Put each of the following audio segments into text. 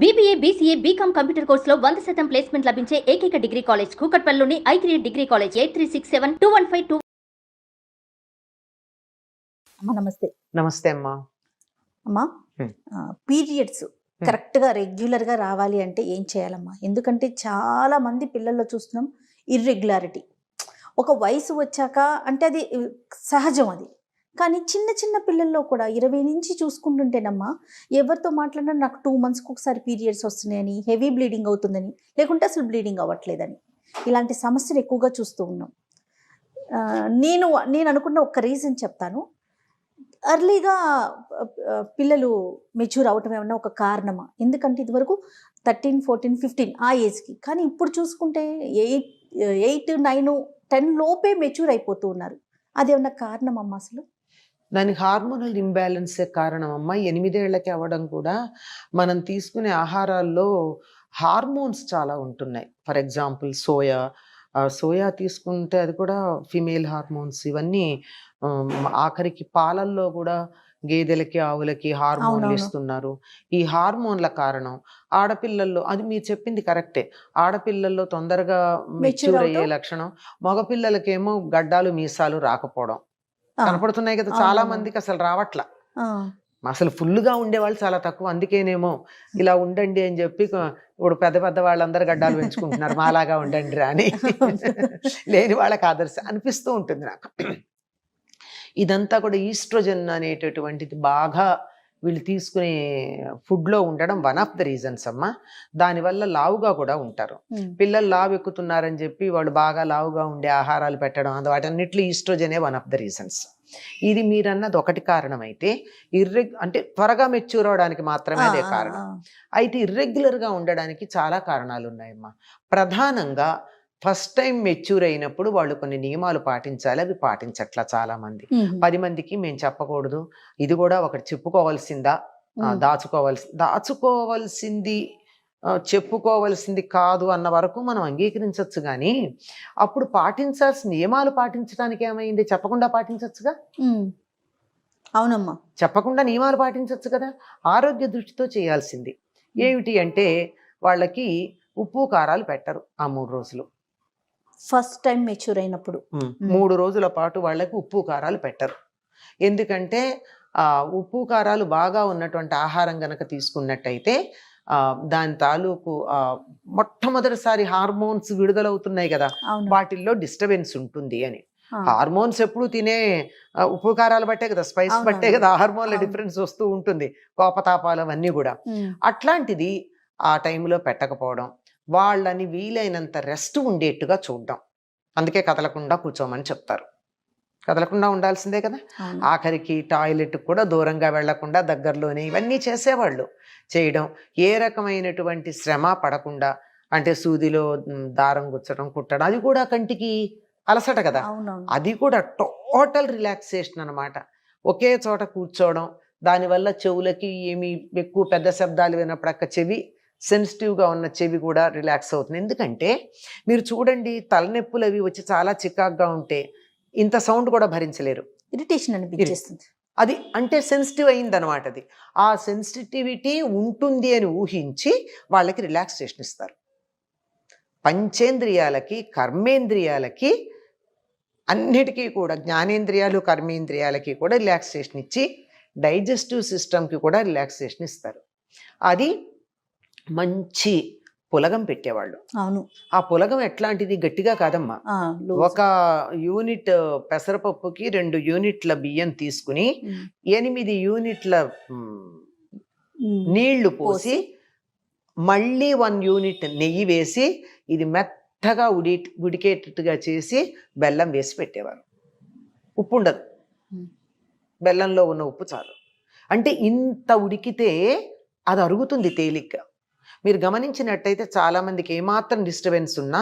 BBA, BCA, BCom computer కోర్సులో 100% placement లభించే ఏకైక డిగ్రీ కాలేజ్ కూకట్పల్లిలోని i3 డిగ్రీ కాలేజ్ 83672152. అమ్మ నమస్తే. నమస్తే అమ్మా. అమ్మా హ్మ్. పీరియడ్స్ కరెక్ట్గా రెగ్యులర్గా రావాలి అంటే ఏం చేయాలమ్మా? ఎందుకంటే చాలా మంది పిల్లల్లో చూస్తున్నాం ఇర్రెగ్యులారిటీ. ఒక వయసు వచ్చాక అంటే అది సహజం అది. కానీ చిన్న చిన్న పిల్లల్లో కూడా 20 నుంచి చూసుకుంటుంటేనమ్మా, ఎవరితో మాట్లాడినా నాకు 2 మంత్స్కి ఒకసారి పీరియడ్స్ వస్తున్నాయని, హెవీ బ్లీడింగ్ అవుతుందని, లేకుంటే అసలు బ్లీడింగ్ అవ్వట్లేదని, ఇలాంటి సమస్యలు ఎక్కువగా చూస్తూ ఉన్నాం. నేను నేను అనుకున్న ఒక రీజన్ చెప్తాను. అర్లీగా పిల్లలు మెచ్యూర్ అవటం ఏమన్నా ఒక కారణమా? ఎందుకంటే ఇదివరకు 13, 14, 15 ఆ ఏజ్కి, కానీ ఇప్పుడు చూసుకుంటే 8, 9, 10 లోపే మెచ్యూర్ అయిపోతూ ఉన్నారు. అదేమన్నా కారణం అమ్మా? అసలు దానికి హార్మోనల్ ఇంబ్యాలెన్సే కారణం అమ్మా. 8 ఏళ్లకి అవ్వడం కూడా మనం తీసుకునే ఆహారాల్లో హార్మోన్స్ చాలా ఉంటున్నాయి. ఫర్ ఎగ్జాంపుల్ సోయా తీసుకుంటే అది కూడా ఫిమేల్ హార్మోన్స్. ఇవన్నీ ఆఖరికి పాలల్లో కూడా గేదెలకి ఆవులకి హార్మోన్లు అవునవును. ఇస్తున్నారు. ఈ హార్మోన్ల కారణం ఆడపిల్లల్లో, అది మీరు చెప్పింది కరెక్టే, ఆడపిల్లల్లో తొందరగా మెచ్యూర్ అయ్యే అవటం. లక్షణం, మగపిల్లలకేమో గడ్డాలు మీసాలు రాకపోవడం ఆ, కనపడుతున్నాయి కదా. చాలా అవునవును. మందికి అసలు రావట్ల. ఆ, అసలు ఫుల్గా ఉండేవాళ్ళు చాలా తక్కువ. అందుకేనేమో ఇలా ఉండండి అని చెప్పి ఇప్పుడు పెద్ద పెద్ద వాళ్ళందరూ గడ్డాలు పెంచుకుంటున్నారు, మాలాగా ఉండండి రా అని. లేని వాళ్ళకి ఆదర్శం అనిపిస్తూ ఉంటుంది నాకు. ఇదంతా కూడా ఈస్ట్రోజన్ అనేటటువంటిది బాగా వీళ్ళు తీసుకునే ఫుడ్లో ఉండడం వన్ ఆఫ్ ద రీజన్స్ అమ్మా. దానివల్ల లావుగా కూడా ఉంటారు పిల్లలు. లావు ఎక్కుతున్నారని చెప్పి వాళ్ళు బాగా లావుగా ఉండే ఆహారాలు పెట్టడం, వాటన్నిటిలో ఈస్ట్రోజనే వన్ ఆఫ్ ద రీజన్స్. ఇది మీరన్నది ఒకటి కారణం అయితే, అంటే త్వరగా మెచ్యూర్ అవడానికి మాత్రమే అదే కారణం. అయితే ఇర్రెగ్యులర్గా ఉండడానికి చాలా కారణాలు ఉన్నాయమ్మా. ప్రధానంగా ఫస్ట్ టైం మెచ్యూర్ అయినప్పుడు వాళ్ళు కొన్ని నియమాలు పాటించాలి, అవి పాటించట్లా చాలా మంది. 10 మందికి మేము చెప్పకూడదు, ఇది కూడా ఒకటి చెప్పుకోవాల్సిందా, దాచుకోవాల్సింది చెప్పుకోవాల్సింది కాదు అన్న వరకు మనం అంగీకరించవచ్చు. కానీ అప్పుడు పాటించాల్సిన నియమాలు పాటించడానికి ఏమైంది? చెప్పకుండా పాటించవచ్చుగా. అవునమ్మా. చెప్పకుండా నియమాలు పాటించవచ్చు కదా. ఆరోగ్య దృష్టితో చేయాల్సింది ఏమిటి అంటే, వాళ్ళకి ఉప్పు కారాలు పెట్టరు ఆ 3 రోజులు. ఫస్ట్ టైం మెచ్యూర్ అయినప్పుడు 3 రోజుల పాటు వాళ్ళకి ఉప్పు కారాలు పెట్టరు. ఎందుకంటే ఉప్పు కారాలు బాగా ఉన్నటువంటి ఆహారం గనక తీసుకున్నట్టయితే దాని తాలూకు మొట్టమొదటిసారి హార్మోన్స్ విడుదలవుతున్నాయి కదా, వాటిల్లో డిస్టర్బెన్స్ ఉంటుంది అని. హార్మోన్స్ ఎప్పుడు తినే ఉప్పు కారాలు బట్టే కదా, స్పైస్ బట్టే కదా హార్మోన్ల డిఫరెన్స్ వస్తూ ఉంటుంది, కోపతాపాలు అవన్నీ కూడా. అట్లాంటిది ఆ టైంలో పెట్టకపోవడం, వాళ్ళని వీలైనంత రెస్ట్ ఉండేట్టుగా చూడడం. అందుకే కదలకుండా కూర్చోమని చెప్తారు. కదలకుండా ఉండాల్సిందే కదా. ఆఖరికి టాయిలెట్ కూడా దూరంగా వెళ్లకుండా దగ్గరలోనే ఇవన్నీ చేసేవాళ్ళు. చేయడం, ఏ రకమైనటువంటి శ్రమ పడకుండా, అంటే సూదిలో దారం గుచ్చడం, కుట్టడం, అది కూడా కంటికి అలసట కదా, అది కూడా టోటల్ రిలాక్సేషన్ అనమాట. ఒకే చోట కూర్చోవడం, దానివల్ల చెవులకి ఏమి ఎక్కువ పెద్ద శబ్దాలు వినప్పుడు చెవి సెన్సిటివ్గా ఉన్న చెవి కూడా రిలాక్స్ అవుతుంది. ఎందుకంటే మీరు చూడండి, తలనొప్పులు అవి వచ్చి చాలా చికాగ్గా ఉంటే ఇంత సౌండ్ కూడా భరించలేరు, ఇరిటేషన్ అనిపించేస్తుంది. అది అంటే సెన్సిటివ్ అయిందనమాట. అది ఆ సెన్సిటివిటీ ఉంటుంది అని ఊహించి వాళ్ళకి రిలాక్సేషన్ ఇస్తారు. పంచేంద్రియాలకి, కర్మేంద్రియాలకి, అన్నిటికీ కూడా, జ్ఞానేంద్రియాలు కర్మేంద్రియాలకి కూడా రిలాక్సేషన్ ఇచ్చి, డైజెస్టివ్ సిస్టమ్కి కూడా రిలాక్సేషన్ ఇస్తారు. అది మంచి పులగం పెట్టేవాళ్ళు. అవును. ఆ పులగం ఎట్లాంటిది? గట్టిగా కాదమ్మా. 1 యూనిట్ పెసరపప్పుకి 2 యూనిట్ల బియ్యం తీసుకుని 8 యూనిట్ల నీళ్లు పోసి, మళ్ళీ 1 యూనిట్ నెయ్యి వేసి, ఇది మెత్తగా ఉడికేటట్టుగా చేసి బెల్లం వేసి పెట్టేవారు. ఉప్పు ఉండదు, బెల్లంలో ఉన్న ఉప్పు చాలు. అంటే ఇంత ఉడికితే అది అరుగుతుంది తేలిగ్గా. మీరు గమనించినట్టయితే చాలామందికి ఏమాత్రం డిస్టర్బెన్స్ ఉన్నా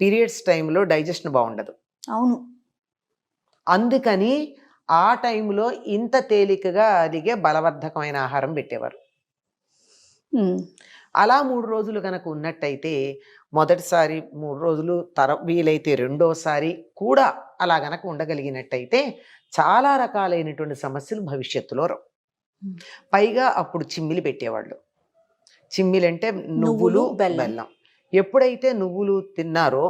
పీరియడ్స్ టైంలో డైజెషన్ బాగుండదు. అవును. అందుకని ఆ టైంలో ఇంత తేలికగా అదిగే బలవర్ధకమైన ఆహారం పెట్టేవారు. అలా 3 రోజులు కనుక ఉన్నట్టయితే, మొదటిసారి 3 రోజులు, వీలైతే రెండోసారి కూడా అలా గనక ఉండగలిగినట్టయితే చాలా రకాలైనటువంటి సమస్యలు భవిష్యత్తులో రావు. పైగా అప్పుడు చిమ్మిలి పెట్టేవాళ్ళు. చిమ్మిలంటే నువ్వులు నువ్వులు, బెల్లం. బెల్లం. ఎప్పుడైతే నువ్వులు తిన్నారో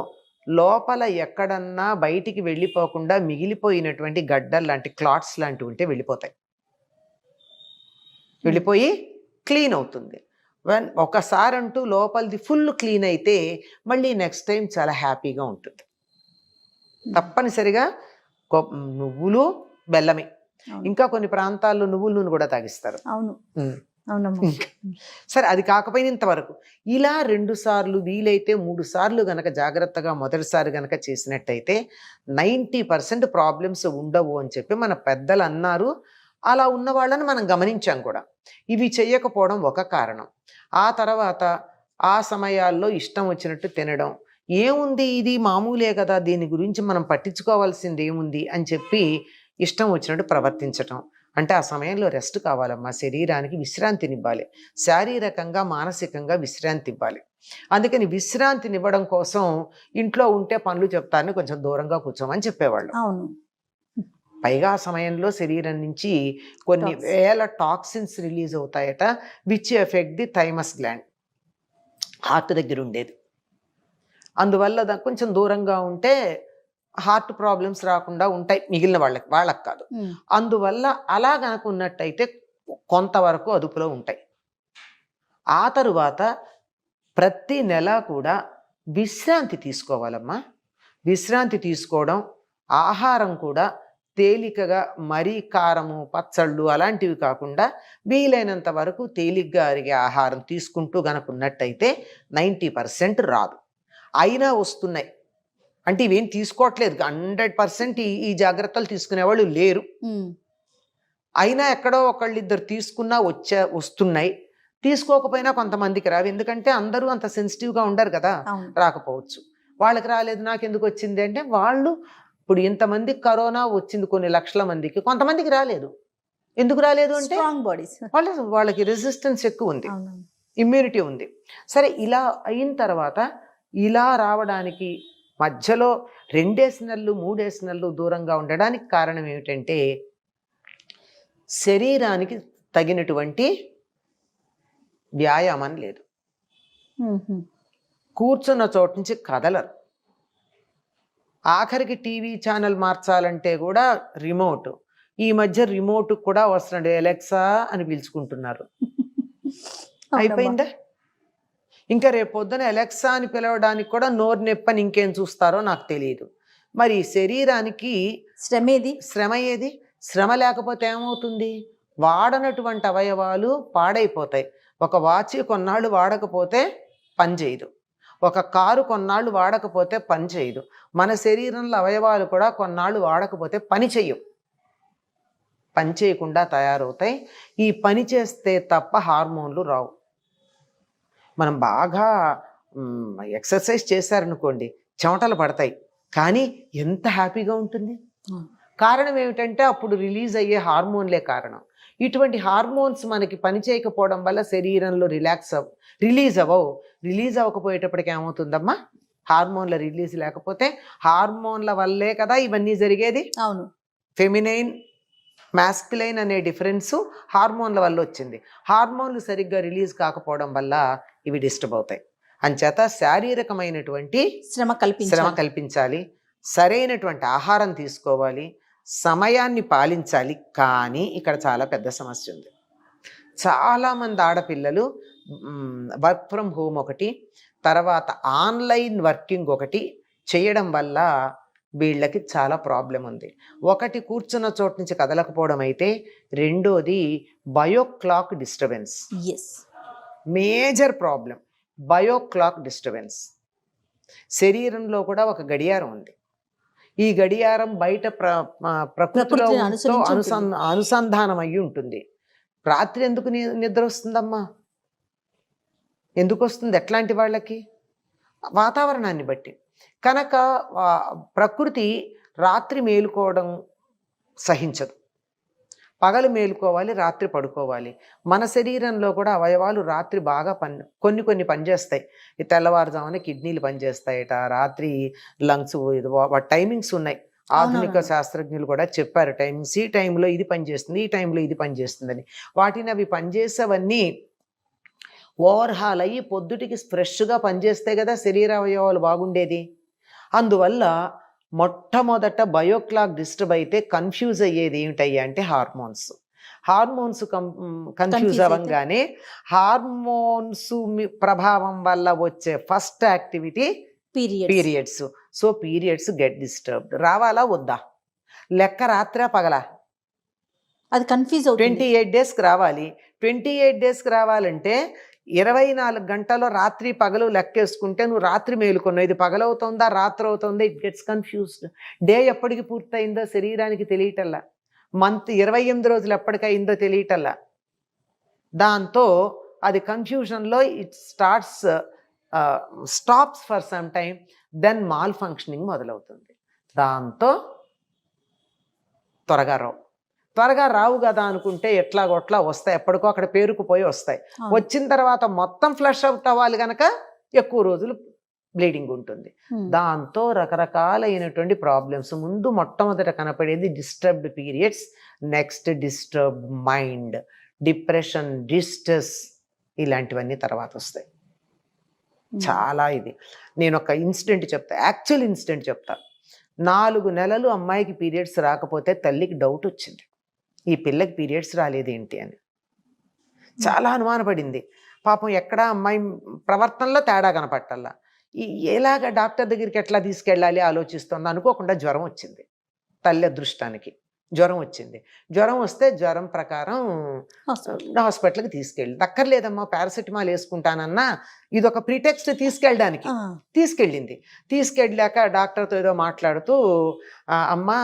లోపల ఎక్కడన్నా బయటికి వెళ్ళిపోకుండా మిగిలిపోయినటువంటి గడ్డలు లాంటి క్లాట్స్ లాంటివి ఉంటే వెళ్ళిపోతాయి, వెళ్ళిపోయి క్లీన్ అవుతుంది. ఒకసారి అంటూ లోపలిది ఫుల్ క్లీన్ అయితే మళ్ళీ నెక్స్ట్ టైం చాలా హ్యాపీగా ఉంటుంది. తప్పనిసరిగా నువ్వులు బెల్లమే. అవును. ఇంకా కొన్ని ప్రాంతాల్లో నువ్వుల నూనె కూడా తాగిస్తారు. అవును ఉమ్. అవునమ్మా. సరే, అది కాకపోయినా ఇంతవరకు ఇలా 2 సార్లు వీలైతే 3 సార్లు గనక జాగ్రత్తగా మొదటిసారి గనక చేసినట్టయితే 90% ప్రాబ్లమ్స్ ఉండవు అని చెప్పి మన పెద్దలు అన్నారు. అలా ఉన్న వాళ్ళని మనం గమనించాం కూడా. ఇవి చెయ్యకపోవడం ఒక కారణం. ఆ తర్వాత ఆ సమయాల్లో ఇష్టం వచ్చినట్టు తినడం, ఏముంది ఇది మామూలే కదా, దీని గురించి మనం పట్టించుకోవాల్సింది ఏముంది అని చెప్పి ఇష్టం వచ్చినట్టు ప్రవర్తించటం. అంటే ఆ సమయంలో రెస్ట్ కావాలమ్మా, శరీరానికి విశ్రాంతినివ్వాలి, శారీరకంగా మానసికంగా విశ్రాంతి ఇవ్వాలి. అందుకని విశ్రాంతినివ్వడం కోసం ఇంట్లో ఉంటే పనులు చెప్తారని కొంచెం దూరంగా కూర్చోమని చెప్పేవాళ్ళు. అవును. పైగా ఆ సమయంలో శరీరం నుంచి కొన్ని Toxins. వేల టాక్సిన్స్ రిలీజ్ అవుతాయట, which effect the thymus gland, heart దగ్గర ఉండేది. అందువల్ల కొంచెం దూరంగా ఉంటే హార్ట్ ప్రాబ్లమ్స్ రాకుండా ఉంటాయి మిగిలిన వాళ్ళకి కాదు. అందువల్ల అలా కనుక ఉన్నట్టయితే కొంతవరకు అదుపులో ఉంటాయి. ఆ తరువాత ప్రతి నెల కూడా విశ్రాంతి తీసుకోవాలమ్మా. విశ్రాంతి తీసుకోవడం, ఆహారం కూడా తేలికగా మరీ కారము పచ్చళ్ళు అలాంటివి కాకుండా వీలైనంత వరకు తేలిగ్గా అరిగే ఆహారం తీసుకుంటూ గనక ఉన్నట్టయితే 90% రాదు. అయినా వస్తున్నాయి అంటే ఇవేం తీసుకోవట్లేదు, 100% ఈ జాగ్రత్తలు తీసుకునేవాళ్ళు లేరు. అయినా ఎక్కడో ఒకళ్ళిద్దరు తీసుకున్నా వస్తున్నాయి. తీసుకోకపోయినా కొంతమందికి రావు, ఎందుకంటే అందరూ అంత సెన్సిటివ్గా ఉండరు కదా, రాకపోవచ్చు. వాళ్ళకి రాలేదు నాకెందుకు వచ్చింది అంటే, వాళ్ళు ఇప్పుడు ఇంతమందికి కరోనా వచ్చింది కొన్ని లక్షల మందికి, కొంతమందికి రాలేదు. ఎందుకు రాలేదు అంటే వాళ్ళకి రెసిస్టెన్స్ ఎక్కువ ఉంది, ఇమ్యూనిటీ ఉంది. సరే, ఇలా అయిన తర్వాత ఇలా రావడానికి మధ్యలో 2 నెలలు 3 నెలలు దూరంగా ఉండడానికి కారణం ఏమిటంటే శరీరానికి తగినటువంటి వ్యాయామం లేదు. కూర్చున్న చోటు నుంచి కదలరు. ఆఖరికి టీవీ ఛానల్ మార్చాలంటే కూడా రిమోట్. ఈ మధ్య రిమోట్ కూడా వస్తున్నాడు, ఎలెక్సా అని పిలుచుకుంటున్నారు. అయిపోయిందా? ఇంకా రేపు పొద్దున ఎలెక్సా అని పిలవడానికి కూడా నోరు నొప్పని ఇంకేం చూస్తారో నాకు తెలియదు. మరి శరీరానికి శ్రమ ఏది? శ్రమ లేకపోతే ఏమవుతుంది? వాడనటువంటి అవయవాలు పాడైపోతాయి. ఒక వాచి కొన్నాళ్ళు వాడకపోతే పనిచేయదు, ఒక కారు కొన్నాళ్ళు వాడకపోతే పని చేయదు. మన శరీరంలో అవయవాలు కూడా కొన్నాళ్ళు వాడకపోతే పని చేయవు, పని చేయకుండా తయారవుతాయి. ఈ పని చేస్తే తప్ప హార్మోన్లు రావు. మనం బాగా ఎక్సర్సైజ్ చేశారనుకోండి, చెమటలు పడతాయి, కానీ ఎంత హ్యాపీగా ఉంటుంది. కారణం ఏమిటంటే అప్పుడు రిలీజ్ అయ్యే హార్మోన్లే కారణం. ఇటువంటి హార్మోన్స్ మనకి పని చేయకపోవడం వల్ల శరీరంలో రిలీజ్ అవ్వకపోయేటప్పటికి ఏమవుతుందమ్మా? హార్మోన్ల రిలీజ్ లేకపోతే, హార్మోన్ల వల్లే కదా ఇవన్నీ జరిగేది. అవును, ఫెమినైన్ మాస్కులైన్ అనే డిఫరెన్సు హార్మోన్ల వల్ల వచ్చింది. హార్మోన్లు సరిగ్గా రిలీజ్ కాకపోవడం వల్ల ఇవి డిస్టర్బ్ అవుతాయి. అంచేత శారీరకమైనటువంటి శ్రమ కల్పించాలి, సరైనటువంటి ఆహారం తీసుకోవాలి, సమయాన్ని పాలించాలి. కానీ ఇక్కడ చాలా పెద్ద సమస్య ఉంది. చాలామంది ఆడపిల్లలు వర్క్ ఫ్రమ్ హోమ్ ఒకటి, తర్వాత ఆన్లైన్ వర్కింగ్ ఒకటి చేయడం వల్ల వీళ్ళకి చాలా ప్రాబ్లం ఉంది. ఒకటి కూర్చున్న చోటు నుంచి కదలకపోవడం అయితే, రెండోది bio clock disturbance. Major problem bio clock disturbance. శరీరంలో కూడా ఒక గడియారం ఉంది. ఈ గడియారం బయట ప్రకృతిలో అనుసంధానం అయ్యి ఉంటుంది. రాత్రి ఎందుకు నిద్ర వస్తుందమ్మా? ఎందుకు వస్తుంది? ఎట్లాంటి వాళ్ళకి? వాతావరణాన్ని బట్టి. కనుక ప్రకృతి రాత్రి మేలుకోవడం సహించదు, పగలు మేలుకోవాలి, రాత్రి పడుకోవాలి. మన శరీరంలో కూడా అవయవాలు రాత్రి బాగా కొన్ని పనిచేస్తాయి. ఈ తెల్లవారుజామున కిడ్నీలు పనిచేస్తాయట, రాత్రి లంగ్స్, టైమింగ్స్ ఉన్నాయి. ఆధునిక శాస్త్రజ్ఞులు కూడా చెప్పారు టైమింగ్స్. ఈ టైంలో ఇది పనిచేస్తుంది, ఈ టైంలో ఇది పనిచేస్తుందని. అవి పనిచేసేవన్నీ ఓవర్హాల్ అయ్యి పొద్దుటికి ఫ్రెష్గా పనిచేస్తే కదా శరీర అవయవాలు బాగుండేది. అందువల్ల మొట్టమొదట బయోక్లాక్ డిస్టర్బ్ అయితే కన్ఫ్యూజ్ అయ్యేది ఏమిటయ్యా అంటే హార్మోన్స్. హార్మోన్స్ కన్ఫ్యూజ్ అయితే? అవ్వగానే హార్మోన్స్ ప్రభావం వల్ల వచ్చే first activity periods. So periods get disturbed. రావాలా వద్దా? లెక్క రాత్రా పగలా? అది కన్ఫ్యూజ్ అవుతుంది. 28 డేస్కి రావాలి. 28 డేస్కి రావాలంటే 24 గంటల్లో రాత్రి పగలు లెక్కేసుకుంటే నువ్వు రాత్రి మేలుకున్నావు, ఇది పగలవుతుందా రాత్రి అవుతుందా, ఇట్ గెట్స్ కన్ఫ్యూజ్డ్. డే ఎప్పటికి పూర్తయిందో శరీరానికి తెలియటల్లా, మంత్ 28 రోజులు ఎప్పటికయిందో తెలియటల్లా. దాంతో అది కన్ఫ్యూజన్లో it stops for some time, then malfunctioning మొదలవుతుంది. దాంతో త్వరగా రావు కదా అనుకుంటే ఎట్లాగొట్లా వస్తాయి, ఎప్పటికో అక్కడ పేరుకుపోయి వస్తాయి. వచ్చిన తర్వాత మొత్తం ఫ్లష్ అవుట్ అవ్వాలి కనుక ఎక్కువ రోజులు బ్లీడింగ్ ఉంటుంది. దాంతో రకరకాలైనటువంటి ప్రాబ్లమ్స్. ముందు మొట్టమొదట కనపడేది disturbed periods, next disturbed mind, depression, distress, ఇలాంటివన్నీ తర్వాత వస్తాయి. చాలా ఇది. నేను ఒక ఇన్సిడెంట్ చెప్తా, యాక్చువల్ ఇన్సిడెంట్ చెప్తా. 4 నెలలు అమ్మాయికి పీరియడ్స్ రాకపోతే తల్లికి డౌట్ వచ్చింది, ఈ పిల్లకి పీరియడ్స్ రాలేదేంటి అని. చాలా అనుమానపడింది. పాపం ఎక్కడ అమ్మాయి ప్రవర్తనలో తేడా కనపట్టాల. ఎలాగ డాక్టర్ దగ్గరికి ఎట్లా తీసుకెళ్ళాలి ఆలోచిస్తుంది. అనుకోకుండా జ్వరం వచ్చింది. తల్లి అదృష్టానికి జ్వరం వచ్చింది. జ్వరం వస్తే జ్వరం ప్రకారం హాస్పిటల్కి తీసుకెళ్ళి, దక్కర్లేదమ్మా పారాసిటమాల్ వేసుకుంటానన్నా, ఇది ఒక ప్రీటెక్స్ట్ తీసుకెళ్ళడానికి తీసుకెళ్ళింది. తీసుకెళ్ళాక డాక్టర్తో ఏదో మాట్లాడుతూ, అమ్మా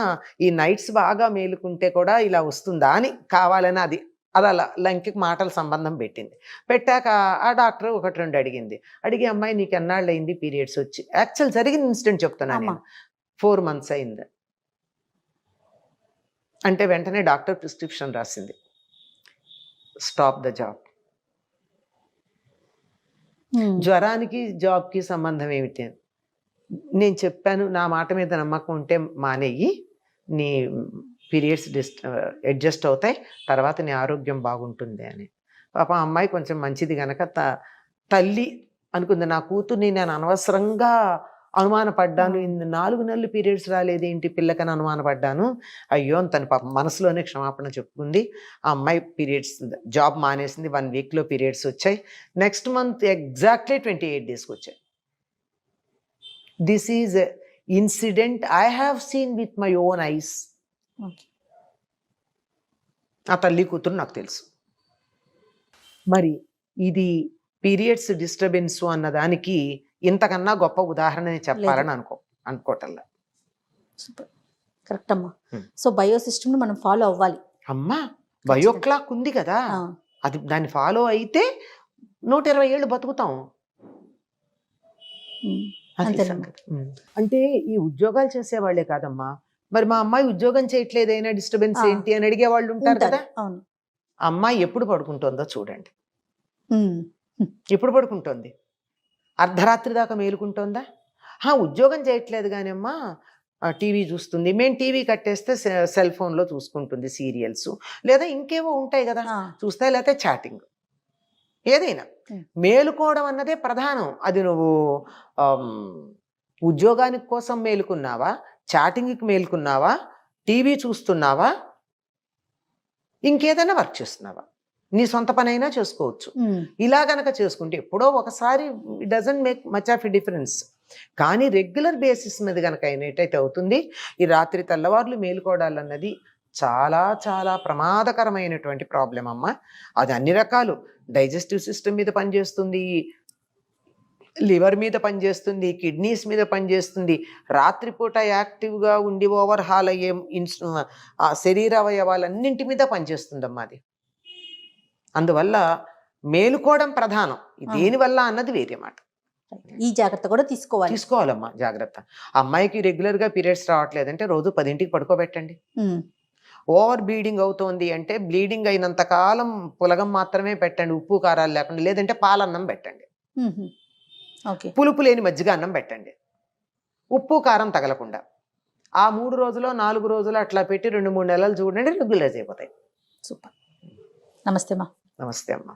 ఈ నైట్స్ బాగా మేలుకుంటే కూడా ఇలా వస్తుందా అని కావాలని అది అలా లంకి మాటల సంబంధం పెట్టింది. పెట్టాక ఆ డాక్టర్ 1-2 అడిగి, అమ్మాయి నీకు ఎన్నాళ్ళు అయింది పీరియడ్స్ వచ్చి? యాక్చువల్ జరిగిన ఇన్సిడెంట్ చెప్తున్నాను నేను. 4 months అయింది అంటే వెంటనే డాక్టర్ ప్రిస్క్రిప్షన్ రాసింది, స్టాప్ ద జాబ్. జ్వరానికి జాబ్కి సంబంధం ఏమిటి? నేను చెప్పాను, నా మాట మీద నమ్మకం ఉంటే మానేయి, నీ పీరియడ్స్ అడ్జస్ట్ అవుతాయి, తర్వాత నీ ఆరోగ్యం బాగుంటుంది అని. పాపం అమ్మాయి కొంచెం మంచిది కనుక తల్లి అనుకుంది, నా కూతుర్ని నేను అనవసరంగా అనుమానపడ్డాను, 4 నెలలు పీరియడ్స్ రాలేదేంటి పిల్లకని అనుమానపడ్డాను, అయ్యో తన పాపం మనసులోనే క్షమాపణ చెప్పుకుంది. ఆ అమ్మాయి పీరియడ్స్ జాబ్ మానేసింది. 1 weekలో పీరియడ్స్ వచ్చాయి. నెక్స్ట్ మంత్ ఎగ్జాక్ట్లీ 28 daysకి వచ్చాయి. This is incident I have seen with my own eyes. ఆ తల్లి కూతురు నాకు తెలుసు. మరి ఇది పీరియడ్స్ డిస్టర్బెన్స్ అన్నదానికి ఇంతకన్నా గొప్ప ఉదాహరణ చెప్పాలని అనుకోవటల్లా. కరెక్ట్ అమ్మా. సో బయో సిస్టమ్ మనం ఫాలో అవ్వాలి అమ్మా. బయోక్లాక్ ఉంది కదా, అది దాన్ని ఫాలో అయితే 120 ఏళ్ళు బతుకుతాం. అంటే ఈ ఉద్యోగాలు చేసేవాళ్లే కాదమ్మా, మరి మా అమ్మాయి ఉద్యోగం చేయట్లేదైనా డిస్టర్బెన్స్ ఏంటి అని అడిగే వాళ్ళు ఉంటారు కదా. అమ్మాయి ఎప్పుడు పడుకుంటుందో చూడండి. ఎప్పుడు పడుకుంటుంది? అర్ధరాత్రి దాకా మేలుకుంటుందా? ఉద్యోగం చేయట్లేదు కానీ అమ్మా టీవీ చూస్తుంది. మేము టీవీ కట్టేస్తే సెల్ ఫోన్లో చూసుకుంటుంది సీరియల్స్, లేదా ఇంకేవో ఉంటాయి కదా చూస్తే, లేకపోతే చాటింగ్, ఏదైనా. మేలుకోవడం అన్నదే ప్రధానం. అది నువ్వు ఉద్యోగానికి కోసం మేలుకున్నావా, చాటింగ్కి మేలుకున్నావా, టీవీ చూస్తున్నావా, ఇంకేదైనా వర్క్ చేస్తున్నావా, నీ సొంత పనైనా చేసుకోవచ్చు. ఇలా గనక చేసుకుంటే ఎప్పుడో ఒకసారి it doesn't make much of a difference. కానీ రెగ్యులర్ బేసిస్ మీద కనుక అయినట్టయితే అవుతుంది. ఈ రాత్రి తెల్లవార్లు మేలుకోవడాలు అన్నది చాలా చాలా ప్రమాదకరమైనటువంటి ప్రాబ్లం అమ్మ. అది అన్ని రకాలు, డైజెస్టివ్ సిస్టమ్ మీద పనిచేస్తుంది, లివర్ మీద పనిచేస్తుంది, కిడ్నీస్ మీద పనిచేస్తుంది. రాత్రిపూట యాక్టివ్గా ఉండి ఓవర్హాల్ అయ్యే శరీర అవయవాలన్నింటి మీద పనిచేస్తుందమ్మా అది. అందువల్ల మేలుకోవడం ప్రధానం. దేనివల్ల అన్నది వేరే మాట. ఈ జాగ్రత్త కూడా తీసుకోవాలమ్మా. జాగ్రత్త. అమ్మాయికి రెగ్యులర్గా పీరియడ్స్ రావట్లేదంటే రోజు 10ంటికి పడుకోబెట్టండి. ఓవర్ బ్లీడింగ్ అవుతోంది అంటే బ్లీడింగ్ అయినంత కాలం పులగం మాత్రమే పెట్టండి, ఉప్పు కారాలు లేకుండా. లేదంటే పాలన్నం పెట్టండి, పులుపు లేని మజ్జిగ అన్నం పెట్టండి, ఉప్పు కారం తగలకుండా. ఆ 3 రోజులు 4 రోజులు అట్లా పెట్టి 2-3 నెలలు చూడండి, రెగ్యులైజ్ అయిపోతాయి. సూపర్. నమస్తే అమ్మా. నమస్తే అమ్మా.